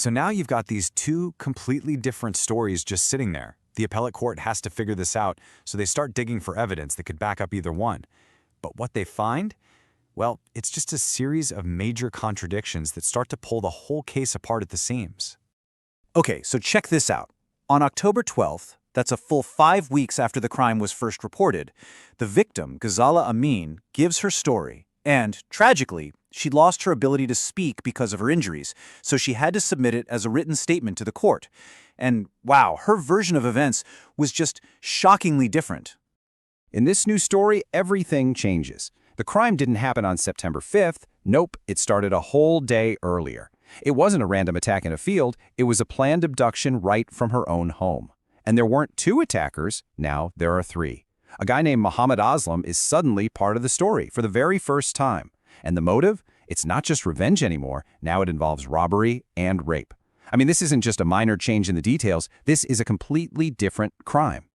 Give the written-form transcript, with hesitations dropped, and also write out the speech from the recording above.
So now you've got these two completely different stories just sitting there. The appellate court has to figure this out, so they start digging for evidence that could back up either one. But what they find? Well, it's just a series of major contradictions that start to pull the whole case apart at the seams. Okay, so check this out. On October 12th, that's a full 5 weeks after the crime was first reported, the victim, Ghazala Amin, gives her story. And, tragically, she lost her ability to speak because of her injuries, so she had to submit it as a written statement to the court. And, wow, her version of events was just shockingly different. In this new story, everything changes. The crime didn't happen on September 5th. Nope, it started a whole day earlier. It wasn't a random attack in a field, it was a planned abduction right from her own home. And there weren't 2 attackers, now there are 3. A guy named Muhammad Aslam is suddenly part of the story for the very first time. And the motive? It's not just revenge anymore, now it involves robbery and rape. I mean, this isn't just a minor change in the details, this is a completely different crime.